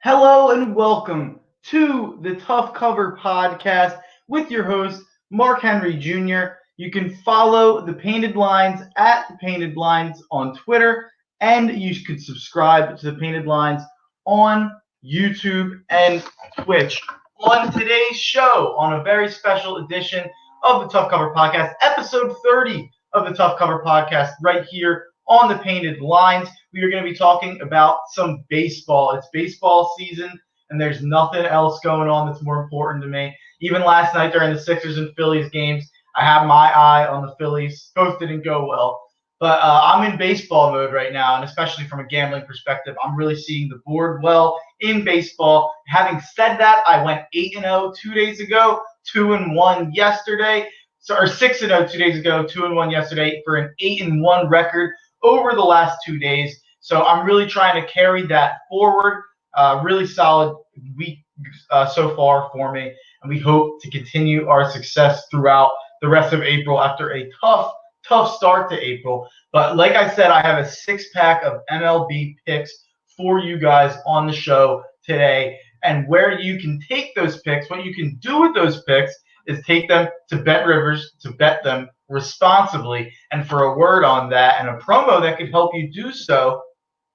Hello and welcome to the Tough Cover Podcast with your host, Mark Henry Jr. You can follow the Painted Lines at the Painted Lines on Twitter, and you can subscribe to the Painted Lines on YouTube and Twitch. On today's show, on a very special edition of the Tough Cover Podcast, episode 30 of the Tough Cover Podcast, right here on the Painted Lines, we are going to be talking about some baseball. It's baseball season, and there's nothing else going on that's more important to me. Even last night during the Sixers and Phillies games, I had my eye on the Phillies. Both didn't go well. But I'm in baseball mode right now, and especially from a gambling perspective, I'm really seeing the board well in baseball. Having said that, I went 8-0 2 days ago, 2-1 yesterday. Or 6-0 2 days ago, 2-1 yesterday for an 8-1 record over the last 2 days. So I'm really trying to carry that forward. Really solid week so far for me. And we hope to continue our success throughout the rest of April after a tough start to April. But like I said, I have a 6-pack of MLB picks for you guys on the show today. And where you can take those picks, what you can do with those picks is take them to BetRivers to bet them responsibly. And for a word on that and a promo that could help you do so,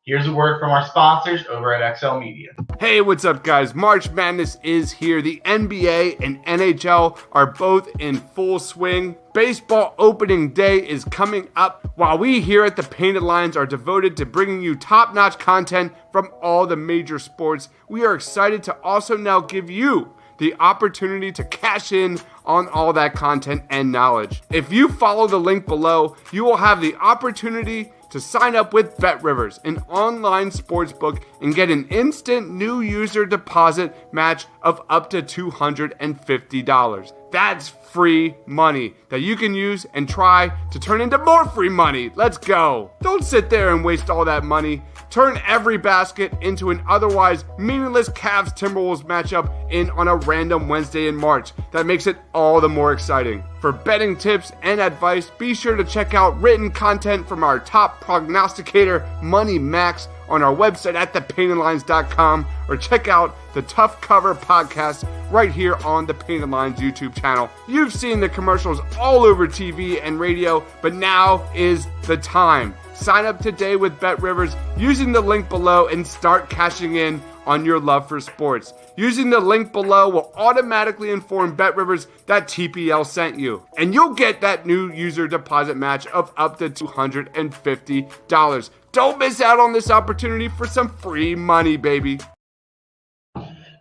here's a word from our sponsors over at XL Media. Hey, what's up, guys? March Madness is here. The NBA and NHL are both in full swing. Baseball opening day is coming up, while we here at the Painted Lines are devoted to bringing you top-notch content from all the major sports. We are excited to also now give you the opportunity to cash in on all that content and knowledge. If you follow the link below, you will have the opportunity to sign up with BetRivers, an online sportsbook, and get an instant new user deposit match of up to $250. That's free money that you can use and try to turn into more free money. Let's go. Don't sit there and waste all that money. Turn every basket into an otherwise meaningless Cavs-Timberwolves matchup in on a random Wednesday in March. That makes it all the more exciting. For betting tips and advice, be sure to check out written content from our top prognosticator, Money Max, on our website at thepaintedlines.com, or check out the Tough Cover Podcast right here on the Painted Lines YouTube channel. You've seen the commercials all over TV and radio, but now is the time. Sign up today with BetRivers using the link below and start cashing in on your love for sports. Using the link below will automatically inform BetRivers that TPL sent you, and you'll get that new user deposit match of up to $250. Don't miss out on this opportunity for some free money, baby.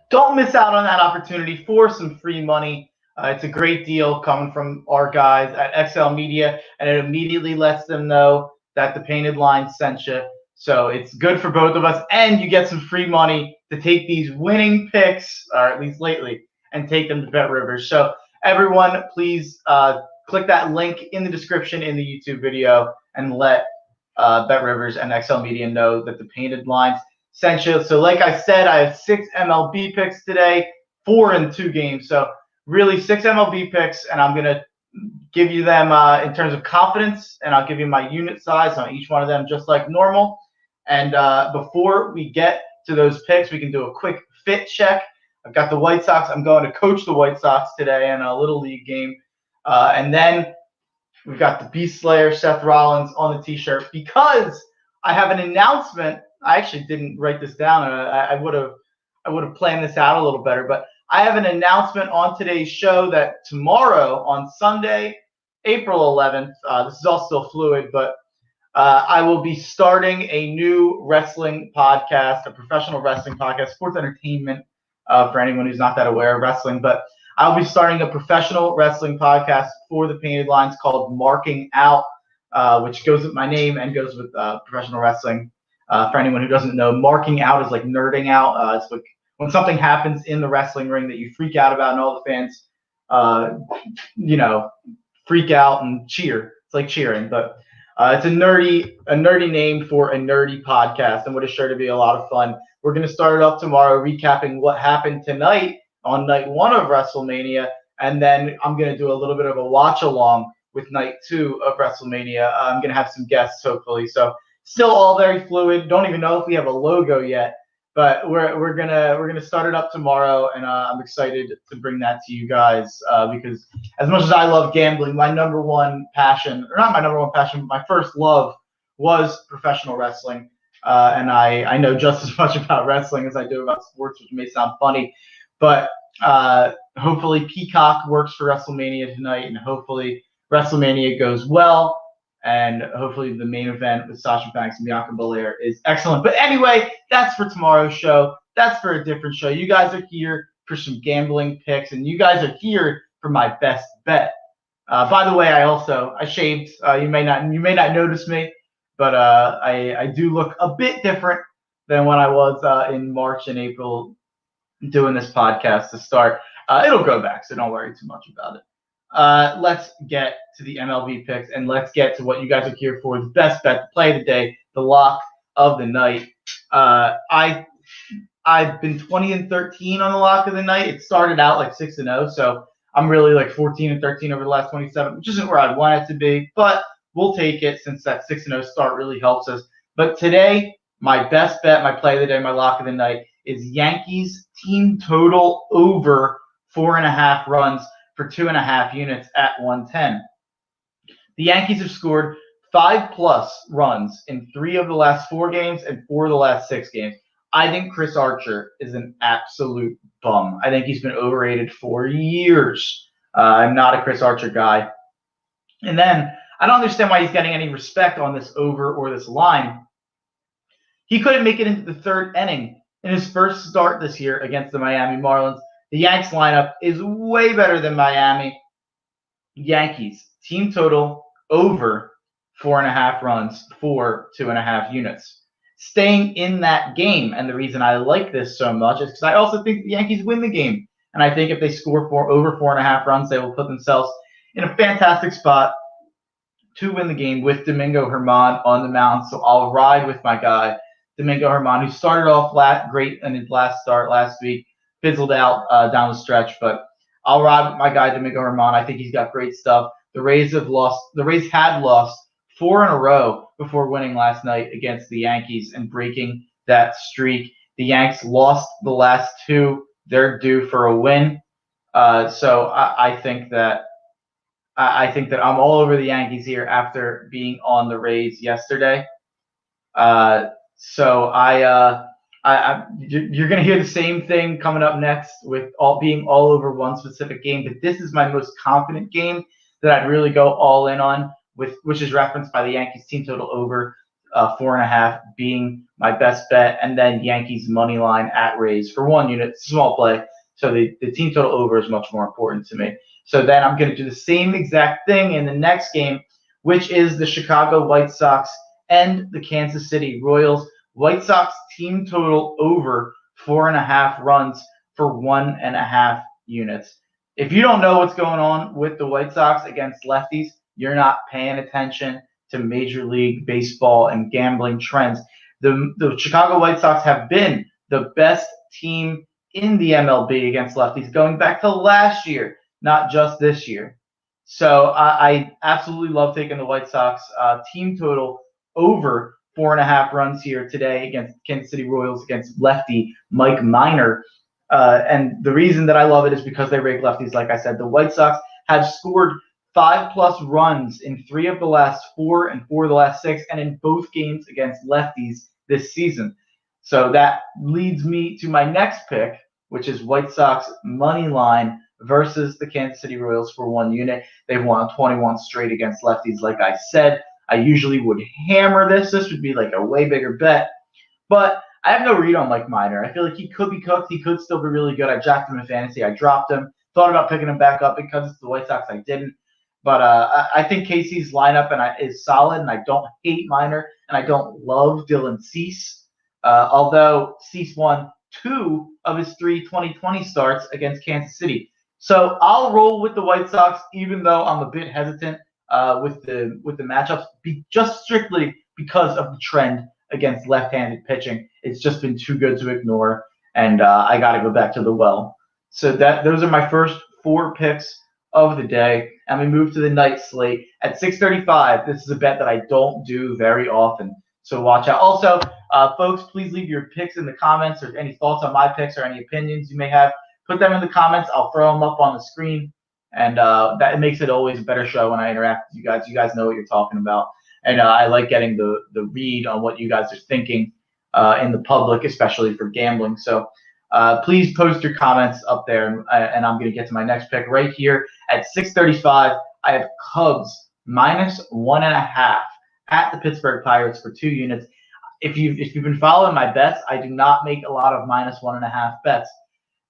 Don't miss out on that opportunity for some free money. It's a great deal coming from our guys at XL Media, and it immediately lets them know that the Painted Line sent you. So it's good for both of us, and you get some free money to take these winning picks, or at least lately, and take them to BetRivers. So everyone, please click that link in the description in the YouTube video and let BetRivers and XL Media know that the Painted Lines sent you. So like I said, I have 6 MLB picks today, 4 in 2 games. So really 6 MLB picks, and I'm going to give you them in terms of confidence, and I'll give you my unit size on each one of them just like normal. And before we get to those picks, we can do a quick fit check. I've got the White Sox. I'm going to coach the White Sox today in a Little League game. And then we've got the Beast Slayer, Seth Rollins, on the T-shirt because I have an announcement. I actually didn't write this down. I would have planned this out a little better, but I have an announcement on today's show that tomorrow on Sunday, April 11th, this is all still fluid, but I will be starting a new wrestling podcast, a professional wrestling podcast, sports entertainment for anyone who's not that aware of wrestling. But I'll be starting a professional wrestling podcast for the Painted Lines called Marking Out, which goes with my name and goes with professional wrestling. For anyone who doesn't know, marking out is like nerding out. It's like when something happens in the wrestling ring that you freak out about and all the fans, freak out and cheer. It's like cheering, but it's a nerdy name for a nerdy podcast, and what is sure to be a lot of fun. We're going to start it off tomorrow, recapping what happened tonight on night 1 of WrestleMania, and then I'm going to do a little bit of a watch along with night 2 of WrestleMania. I'm going to have some guests, hopefully. So still all very fluid. Don't even know if we have a logo yet. But we're gonna start it up tomorrow, and I'm excited to bring that to you guys because as much as I love gambling, my number one passion, or not my number one passion, but my first love was professional wrestling, and I know just as much about wrestling as I do about sports, which may sound funny, but hopefully Peacock works for WrestleMania tonight, and hopefully WrestleMania goes well. And hopefully the main event with Sasha Banks and Bianca Belair is excellent. But anyway, that's for tomorrow's show. That's for a different show. You guys are here for some gambling picks, and you guys are here for my best bet. By the way, I shaved. You may not notice me, but I do look a bit different than when I was in March and April doing this podcast to start. It'll go back, so don't worry too much about it. Let's get to the MLB picks, and let's get to what you guys are here for, the best bet, the play of the day, the lock of the night. I've been 20-13 on the lock of the night. It started out like 6-0, so I'm really like 14-13 over the last 27, which isn't where I'd want it to be, but we'll take it since that 6-0 start really helps us. But today, my best bet, my play of the day, my lock of the night is Yankees team total over 4.5 runs for 2.5 units at 110. The Yankees have scored 5+ runs in 3 of the last 4 games and 4 of the last 6 games. I think Chris Archer is an absolute bum. I think he's been overrated for years. I'm not a Chris Archer guy. And then I don't understand why he's getting any respect on this over or this line. He couldn't make it into the 3rd inning in his first start this year against the Miami Marlins. The Yanks lineup is way better than Miami. Yankees team total over 4.5 runs for 2.5 units. Staying in that game, and the reason I like this so much is because I also think the Yankees win the game. And I think if they score over 4.5 runs, they will put themselves in a fantastic spot to win the game with Domingo Germán on the mound. So I'll ride with my guy, Domingo Germán, who started off great in his last start last week. Fizzled out down the stretch, but I'll ride with my guy Domingo Germán. I think he's got great stuff. The Rays had lost 4 in a row before winning last night against the Yankees and breaking that streak. The Yanks lost the last 2. They're due for a win. So I think that I'm all over the Yankees here after being on the Rays yesterday. You're going to hear the same thing coming up next with being all over one specific game, but this is my most confident game that I'd really go all in on, which is referenced by the Yankees team total over 4.5 being my best bet, and then Yankees money line at Rays for 1 unit, small play. So the team total over is much more important to me. So then I'm going to do the same exact thing in the next game, which is the Chicago White Sox and the Kansas City Royals. White Sox team total over 4.5 runs for 1.5 units. If you don't know what's going on with the White Sox against lefties, you're not paying attention to Major League Baseball and gambling trends. The Chicago White Sox have been the best team in the MLB against lefties going back to last year, not just this year. So I absolutely love taking the White Sox team total over 4.5 runs here today against Kansas City Royals against lefty Mike Minor. And the reason that I love it is because they rake lefties. Like I said, the White Sox have scored 5+ runs in 3 of the last 4 and 4 of the last 6, and in both games against lefties this season. So that leads me to my next pick, which is White Sox money line versus the Kansas City Royals for 1 unit. They've won 21 straight against lefties, like I said. I usually would hammer this. This would be like a way bigger bet. But I have no read on Mike Minor. I feel like he could be cooked. He could still be really good. I jacked him in fantasy. I dropped him. Thought about picking him back up because it's the White Sox. I didn't. But I think KC's lineup is solid, and I don't hate Minor, and I don't love Dylan Cease. Although Cease won 2 of his 3 2020 starts against Kansas City. So I'll roll with the White Sox, even though I'm a bit hesitant with the matchups, just strictly because of the trend against left-handed pitching. It's just been too good to ignore, and I got to go back to the well. So those are my first 4 picks of the day, and we move to the night slate at 6:35. This is a bet that I don't do very often, so watch out. Also, Folks, please leave your picks in the comments or any thoughts on my picks or any opinions you may have. Put them in the comments. I'll throw them up on the screen. And that makes it always a better show when I interact with you guys. You guys know what you're talking about. And I like getting the read on what you guys are thinking in the public, especially for gambling. So please post your comments up there. And I'm going to get to my next pick right here at 6:35. I have Cubs -1.5 at the Pittsburgh Pirates for 2 units. If you've been following my bets, I do not make a lot of -1.5 bets,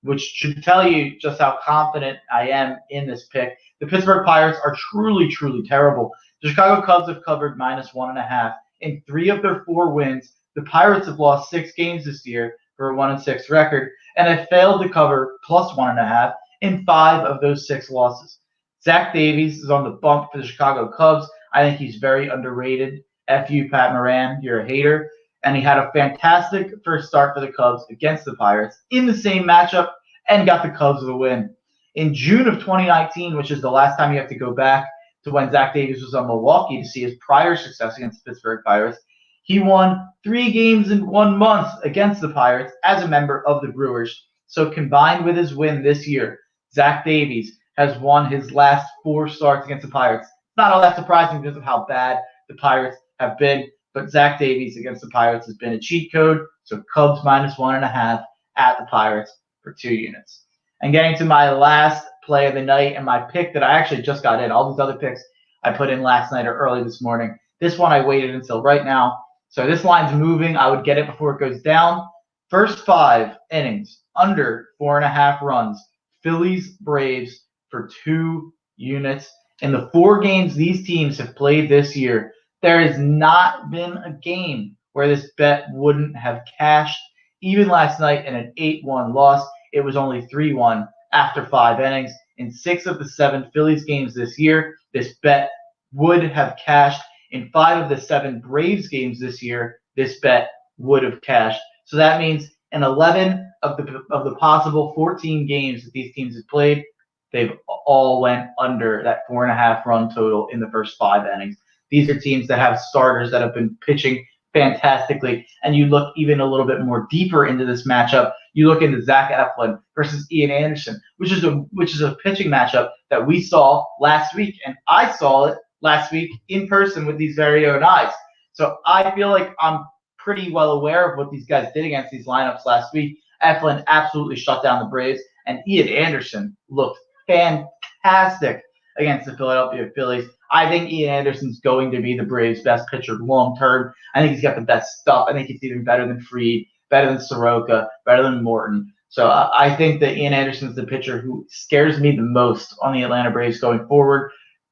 which should tell you just how confident I am in this pick. The Pittsburgh Pirates are truly, truly terrible. The Chicago Cubs have covered -1.5 in 3 of their 4 wins. The Pirates have lost 6 games this year for a 1-6 record, and have failed to cover +1.5 in 5 of those 6 losses. Zach Davies is on the bump for the Chicago Cubs. I think he's very underrated. F you, Pat Moran, you're a hater. And he had a fantastic first start for the Cubs against the Pirates in the same matchup and got the Cubs the win. In June of 2019, which is the last time you have to go back to when Zach Davies was on Milwaukee to see his prior success against the Pittsburgh Pirates, he won 3 games in 1 month against the Pirates as a member of the Brewers. So combined with his win this year, Zach Davies has won his last 4 starts against the Pirates. Not all that surprising because of how bad the Pirates have been. But Zach Davies against the Pirates has been a cheat code. So Cubs -1.5 at the Pirates for 2 units. And getting to my last play of the night and my pick that I actually just got in. All these other picks I put in last night or early this morning. This one I waited until right now. So this line's moving. I would get it before it goes down. First 5 innings, under 4.5 runs. Phillies, Braves for 2 units. In the 4 games these teams have played this year, there has not been a game where this bet wouldn't have cashed. Even last night in an 8-1 loss, it was only 3-1 after 5 innings. In 6 of the 7 Phillies games this year, this bet would have cashed. In 5 of the 7 Braves games this year, this bet would have cashed. So that means in 11 of the possible 14 games that these teams have played, they've all went under that 4.5 run total in the first 5 innings. These are teams that have starters that have been pitching fantastically. And you look even a little bit more deeper into this matchup. You look into Zach Eflin versus Ian Anderson, which is a pitching matchup that we saw last week. And I saw it last week in person with these very own eyes. So I feel like I'm pretty well aware of what these guys did against these lineups last week. Eflin absolutely shut down the Braves, and Ian Anderson looked fantastic against the Philadelphia Phillies. I think Ian Anderson's going to be the Braves' best pitcher long term. I think he's got the best stuff. I think he's even better than Fried, better than Soroka, better than Morton. So I think that Ian Anderson's the pitcher who scares me the most on the Atlanta Braves going forward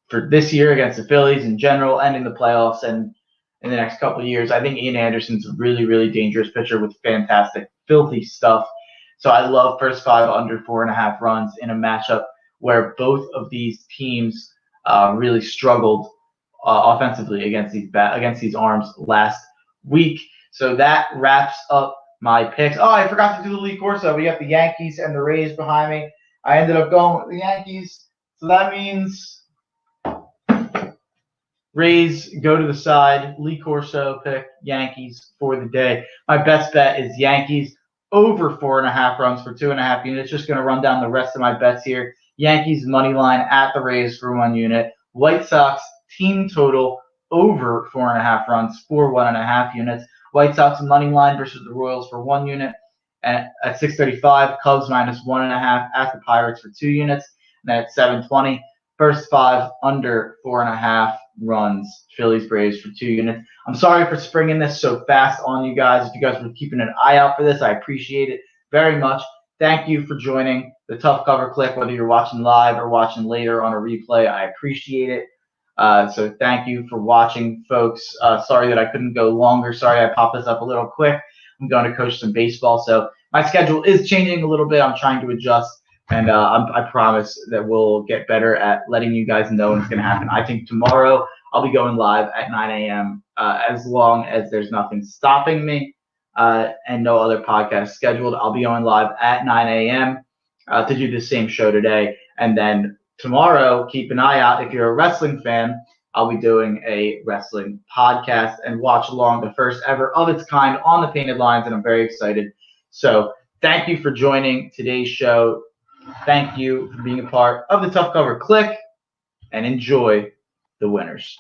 for this year against the Phillies in general and in the playoffs and in the next couple of years. I think Ian Anderson's a really, really dangerous pitcher with fantastic, filthy stuff. So I love first 5 under 4.5 runs in a matchup where both of these teams really struggled offensively against these arms last week. So that wraps up my picks. Oh, I forgot to do the Lee Corso. We got the Yankees and the Rays behind me. I ended up going with the Yankees. So that means Rays go to the side. Lee Corso pick Yankees for the day. My best bet is Yankees over 4.5 runs for 2.5 units. Just going to run down the rest of my bets here. Yankees money line at the Rays for 1 unit. White Sox team total over 4.5 runs for 1.5 units. White Sox money line versus the Royals for 1 unit. At 6:35, Cubs -1.5 at the Pirates for 2 units. And at 7:20, first 5 under 4.5 runs. Phillies Braves for 2 units. I'm sorry for springing this so fast on you guys. If you guys were keeping an eye out for this, I appreciate it very much. Thank you for joining the Tough Cover Click, whether you're watching live or watching later on a replay. I appreciate it. So thank you for watching, folks. Sorry that I couldn't go longer. Sorry I popped this up a little quick. I'm going to coach some baseball, so my schedule is changing a little bit. I'm trying to adjust, and I promise that we'll get better at letting you guys know what's going to happen. I think tomorrow I'll be going live at 9 a.m. As long as there's nothing stopping me. And no other podcast scheduled. I'll be going live at 9 a.m. To do the same show today. And then tomorrow, keep an eye out if you're a wrestling fan. I'll be doing a wrestling podcast and watch along, the first ever of its kind on the Painted Lines, and I'm very excited. So thank you for joining today's show. Thank you for being a part of the Tough Cover Click, and enjoy the winners.